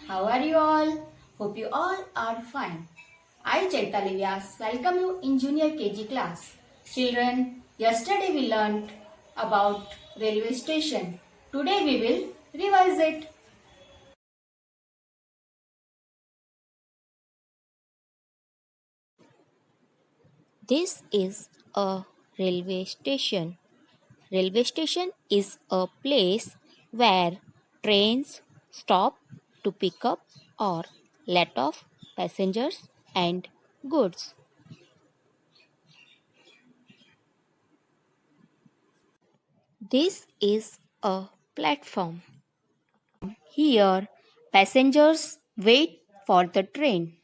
How are you all? Hope you all are fine. I, Chaitali Vyas, welcome you in Junior KG class. Children, yesterday we learnt about railway station. Today we will revise it. This is a railway station. Railway station is a place where trains stop to pick up or let off passengers and goods. This is a platform. Here passengers wait for the train.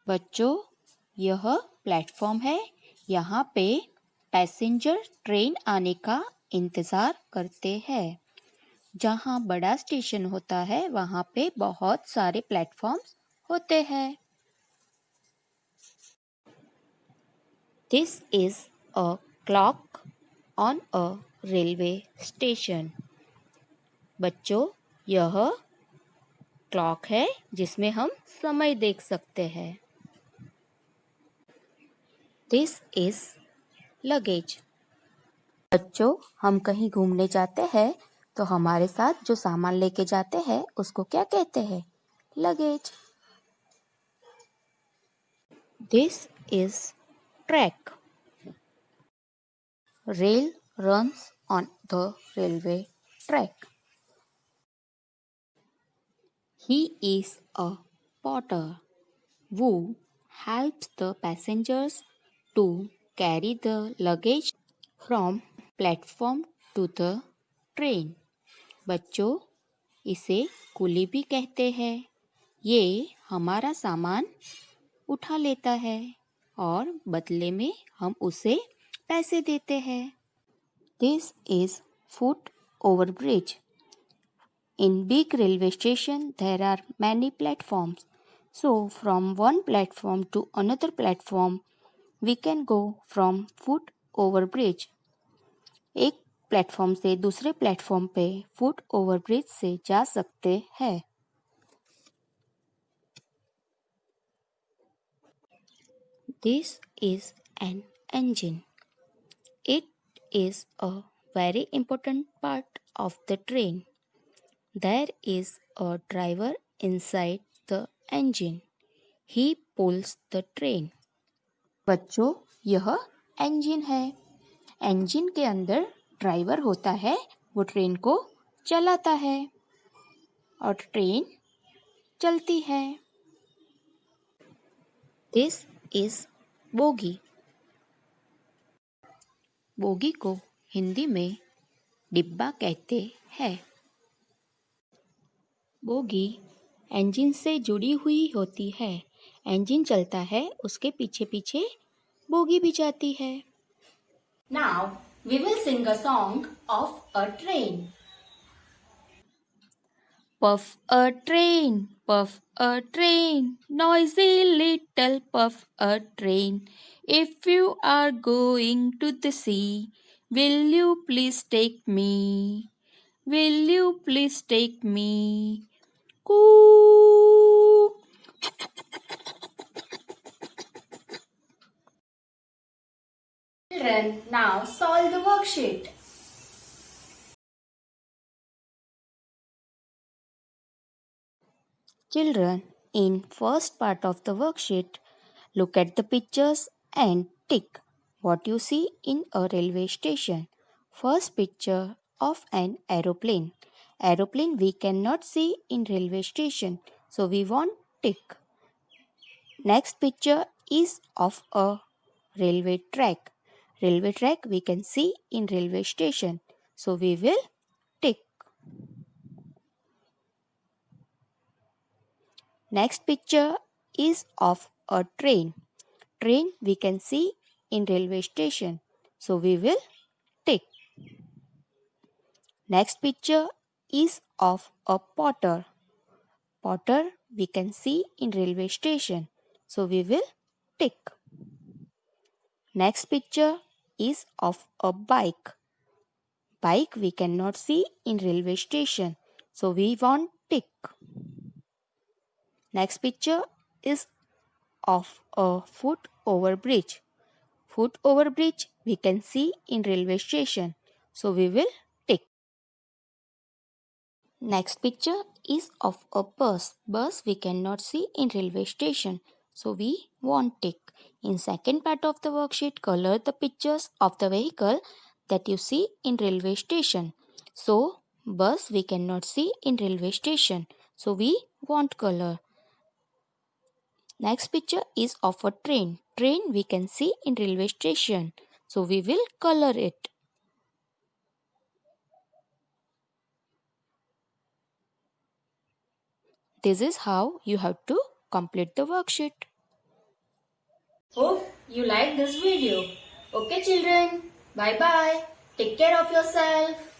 बच्चों यह platform है यहाँ पे passenger train आने का इंतज़ार करते हैं जहाँ बड़ा स्टेशन होता है वहाँ पे बहुत सारे प्लेटफॉर्म्स होते हैं this is a clock on a railway station बच्चों यह क्लॉक है जिसमें हम समय देख सकते हैं दिस इज लगेज बच्चों हम कहीं घूमने जाते हैं तो हमारे साथ जो सामान लेके जाते हैं उसको क्या कहते हैं luggage this is track rail runs on the railway track he is a porter who helps the passengers to carry the luggage from platform to the train. बच्चों इसे कुली भी कहते हैं ये हमारा सामान उठा लेता है और बदले में हम उसे पैसे देते हैं this is foot over bridge In big railway station there are many platforms. So from one platform to another platform we can go from foot over bridge. एक प्लेटफॉर्म से दूसरे प्लेटफॉर्म पे फुट ओवर ब्रिज से जा सकते हैं This is an engine. It is a very important part of the train. There is a driver inside the engine. He pulls the train. बच्चों यह इंजन है इंजन के अंदर ड्राइवर होता है वो ट्रेन को चलाता है और ट्रेन चलती है दिस इज बोगी बोगी को हिंदी में डिब्बा कहते हैं बोगी इंजन से जुड़ी हुई होती है इंजन चलता है उसके पीछे पीछे बोगी भी जाती है Now we will sing a song of a train. Puff a train, noisy little puff a train. If you are going to the sea, will you please take me? Will you please take me? Coo! Children, now solve the worksheet. Children, in first part of the worksheet, look at the pictures and tick what you see in a railway station. First picture of an aeroplane. Aeroplane we cannot see in railway station, so we want tick. Next picture is of a railway track. Railway track we can see in railway station, so we will tick. Next picture is of a train. Train we can see in railway station, so we will tick. Next picture is of a porter. Porter we can see in railway station, so we will tick. Next picture is of a bike. Bike we cannot see in railway station, so we want tick. Next picture is of a foot over bridge. Foot over bridge we can see in railway station. So we will tick. Next picture is of a bus. Bus we cannot see in railway station. So we won't tick. In second part of the worksheet, color the pictures of the vehicle that you see in railway station. So bus we cannot see in railway station. So we won't color. Next picture is of a train. Train we can see in railway station. So we will color it. This is how you have to complete the worksheet. Hope you like this video. Okay children, bye bye. Take care of yourself.